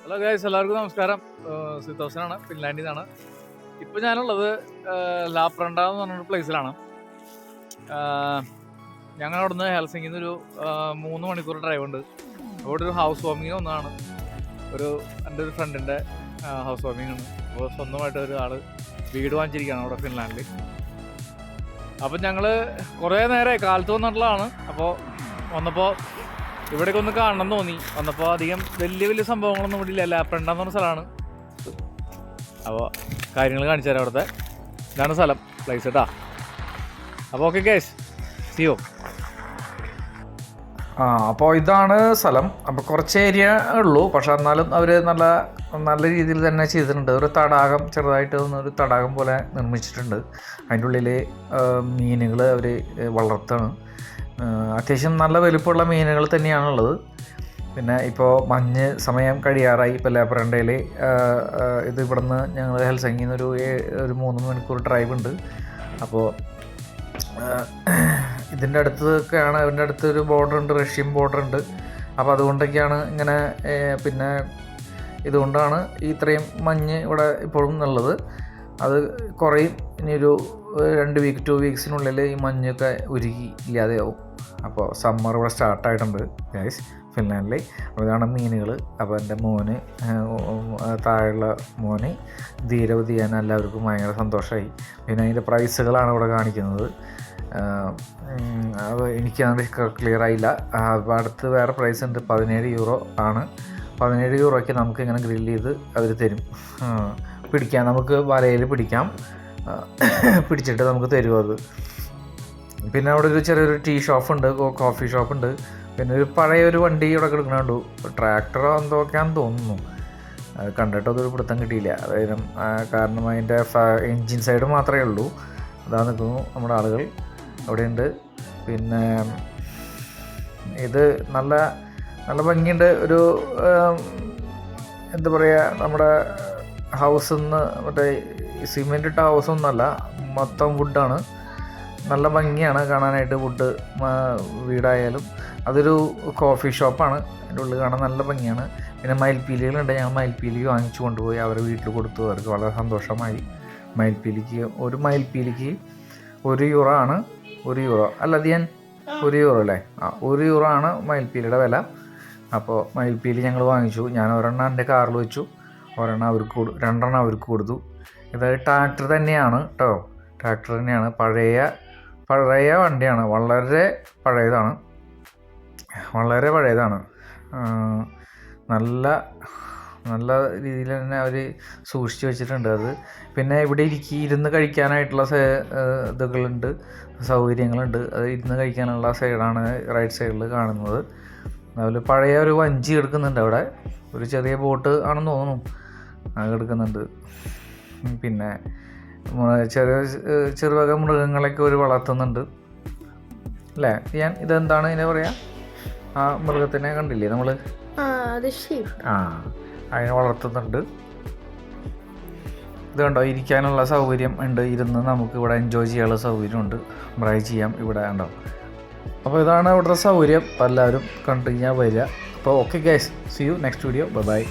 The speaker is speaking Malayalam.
ഹലോ ഗൈസ്, എല്ലാവർക്കും നമസ്കാരം. സിതോസനാണ്, ഫിൻലാൻഡിൽ നിന്നാണ്. ഇപ്പോൾ ഞാനുള്ളത് ലാപ്രണ്ട എന്ന് പറഞ്ഞൊരു പ്ലേസിലാണ്. ഞങ്ങൾ അവിടെ നിന്ന് ഹെൽസിംഗിൽ നിന്ന് ഒരു 3 മണിക്കൂർ ഡ്രൈവ് ഉണ്ട്. അവിടെ ഒരു ഹൗസ് വാമിങ്ങിന് ഒന്നാണ്. എൻ്റെ ഒരു ഫ്രണ്ടിൻ്റെ ഹൗസ് വാമിങ് ആണ്. അപ്പോൾ സ്വന്തമായിട്ട് ഒരാൾ വീട് വാങ്ങിച്ചിരിക്കുകയാണ് അവിടെ ഫിൻലാൻഡിൽ. അപ്പം ഞങ്ങൾ കുറേ നേരമായി കാലത്ത് വന്നിട്ടുള്ളതാണ്. അപ്പോൾ വന്നപ്പോൾ ഇവിടേക്ക് ഒന്ന് കാണണം തോന്നി. വന്നപ്പോൾ അധികം വലിയ സംഭവങ്ങളൊന്നും ഇവിടെ ഇല്ല. ലാപ്രണ്ട എന്ന് പറഞ്ഞ സ്ഥലമാണ്. അപ്പോൾ കാര്യങ്ങൾ കാണിച്ചു തരാം. അവിടുത്തെ ഇതാണ് സ്ഥലം, പ്ലേസ് കേട്ടാ. അപ്പോൾ ഓക്കെ ഗൈസ്, സീ യു. അപ്പോൾ ഇതാണ് സ്ഥലം. അപ്പോൾ കുറച്ച് ഏരിയ ഉള്ളൂ, പക്ഷെ എന്നാലും അവർ നല്ല രീതിയിൽ തന്നെ ചെയ്തിട്ടുണ്ട്. ഒരു തടാകം, ചെറുതായിട്ട് ഒരു തടാകം പോലെ നിർമ്മിച്ചിട്ടുണ്ട്. അതിൻ്റെ ഉള്ളിൽ മീനുകൾ അവർ വളർത്താണ്. അത്യാവശ്യം നല്ല വലുപ്പമുള്ള മീനുകൾ തന്നെയാണുള്ളത്. പിന്നെ ഇപ്പോൾ മഞ്ഞ് സമയം കഴിയാറായി. ഇപ്പോൾ ലാപ്രണ്ടയിൽ ഇത് ഇവിടുന്ന് ഞങ്ങൾ ഹെൽസിംഗിൽ നിന്ന് ഒരു 3 മണിക്കൂർ ഡ്രൈവ് ഉണ്ട്. അപ്പോൾ ഇതിൻ്റെ അടുത്തൊക്കെയാണ്, അതിൻ്റെ അടുത്തൊരു ബോർഡർ ഉണ്ട്, റഷ്യൻ ബോർഡർ ഉണ്ട്. അപ്പോൾ അതുകൊണ്ടൊക്കെയാണ് ഇങ്ങനെ, പിന്നെ ഇതുകൊണ്ടാണ് ഇത്രയും മഞ്ഞ് ഇവിടെ ഇപ്പോഴും ഉള്ളത്. അത് കുറയും. ഇനിയൊരു 2 വീക്സിനുള്ളിൽ ഈ മഞ്ഞൊക്കെ ഉരുകി ഇല്ലാതെയാവും. അപ്പോൾ സമ്മർ ഇവിടെ സ്റ്റാർട്ടായിട്ടുണ്ട് ഗൈസ് ഫിൻലാൻഡിൽ. അപ്പോൾ ഇതാണ് മീനുകൾ. അപ്പോൾ എൻ്റെ മോന്, താഴെയുള്ള മോന് ധീരവതി ചെയ്യാൻ എല്ലാവർക്കും ഭയങ്കര സന്തോഷമായി. പിന്നെ അതിൻ്റെ പ്രൈസുകളാണ് ഇവിടെ കാണിക്കുന്നത്. അപ്പോൾ എനിക്കത് ക്ലിയർ ആയില്ല. അപ്പോൾ അടുത്ത് വേറെ പ്രൈസ് ഉണ്ട്, 17 യൂറോ ആണ്. 17 യൂറോയ്ക്ക് നമുക്ക് ഇങ്ങനെ ഗ്രില്ല് ചെയ്ത് അവർ തരും. പിടിക്കാം, നമുക്ക് വലയിൽ പിടിച്ചിട്ട് നമുക്ക് തരും അത്. പിന്നെ അവിടെ ഒരു ചെറിയൊരു ടീ ഷോപ്പുണ്ട്, കോഫി ഷോപ്പുണ്ട്. പിന്നെ ഒരു പഴയൊരു വണ്ടി ഇവിടെ കിടക്കണുണ്ടു, ട്രാക്ടറോ എന്തൊക്കെയാണെന്ന് തോന്നുന്നു. അത് കണ്ടിട്ട് അതൊരു പിടുത്തം കിട്ടിയില്ല. കാരണം അതിൻ്റെ എൻജിൻ സൈഡ് മാത്രമേ ഉള്ളൂ. അതാ നിൽക്കുന്നു നമ്മുടെ ആളുകൾ അവിടെയുണ്ട്. പിന്നെ ഇത് നല്ല ഭംഗിയുണ്ട്. ഒരു എന്താ പറയുക, നമ്മുടെ ഹൗസിൽ നിന്ന് മറ്റേ സിമെൻ്റ് ഇട്ട ഹൗസൊന്നുമല്ല, മൊത്തം വുഡാണ്. നല്ല ഭംഗിയാണ് കാണാനായിട്ട്. വുഡ് വീടായാലും. അതൊരു കോഫി ഷോപ്പാണ്. അതിൻ്റെ ഉള്ളിൽ കാണാൻ നല്ല ഭംഗിയാണ്. പിന്നെ മയിൽപ്പീലികളുണ്ട്. ഞങ്ങൾ മയിൽപ്പീലി വാങ്ങിച്ചു കൊണ്ടുപോയി അവരെ വീട്ടിൽ കൊടുത്തു. അവർക്ക് വളരെ സന്തോഷമായി. ഒരു മയിൽപ്പീലിക്ക് 1 യൂറോ ആണ്. 1 യൂറോ അല്ല, അത് ഞാൻ 1 യൂറോ അല്ലേ? 1 യൂറോ ആണ് മയിൽപ്പീലിയുടെ വില. അപ്പോൾ മയിൽപ്പീലി ഞങ്ങൾ വാങ്ങിച്ചു. ഞാൻ ഒരെണ്ണം എൻ്റെ കാറിൽ വെച്ചു, 2 അവർക്ക് കൊടുത്തു. ഇത് ട്രാക്ടർ തന്നെയാണ് കേട്ടോ, ട്രാക്ടർ തന്നെയാണ്. പഴയ വണ്ടിയാണ്, വളരെ പഴയതാണ്. നല്ല രീതിയിൽ തന്നെ അവർ സൂക്ഷിച്ച് വെച്ചിട്ടുണ്ട് അത്. പിന്നെ ഇവിടെ ഇരുന്ന് കഴിക്കാനായിട്ടുള്ള ഇതുകളുണ്ട്, സൗകര്യങ്ങളുണ്ട്. അത് ഇരുന്ന് കഴിക്കാനുള്ള സൈഡാണ് റൈറ്റ് സൈഡിൽ കാണുന്നത്. അതുപോലെ പഴയ ഒരു വഞ്ചി എടുക്കുന്നുണ്ട് അവിടെ. ഒരു ചെറിയ ബോട്ട് ആണെന്ന് തോന്നുന്നു, അത് എടുക്കുന്നുണ്ട്. പിന്നെ ചെറുവക മൃഗങ്ങളൊക്കെ ഒരു വളർത്തുന്നുണ്ട് അല്ലേ? ഇതെന്താണ് ഇതിനെ പറയാ? ആ മൃഗത്തിനെ കണ്ടില്ലേ നമ്മൾ? അതിനെ വളർത്തുന്നുണ്ട്. ഇത് കണ്ടോ, ഇരിക്കാനുള്ള സൗകര്യം ഉണ്ട്. ഇരുന്ന് നമുക്ക് ഇവിടെ എൻജോയ് ചെയ്യാനുള്ള സൗകര്യമുണ്ട്. ബ്രൈ ചെയ്യാം ഇവിടെ ഉണ്ടോ. അപ്പോൾ ഇതാണ് ഇവിടുത്തെ സൗകര്യം. അപ്പോൾ എല്ലാവരും കണ്ടു കഴിഞ്ഞാൽ വരിക. അപ്പോൾ okay guys, see you next video. By.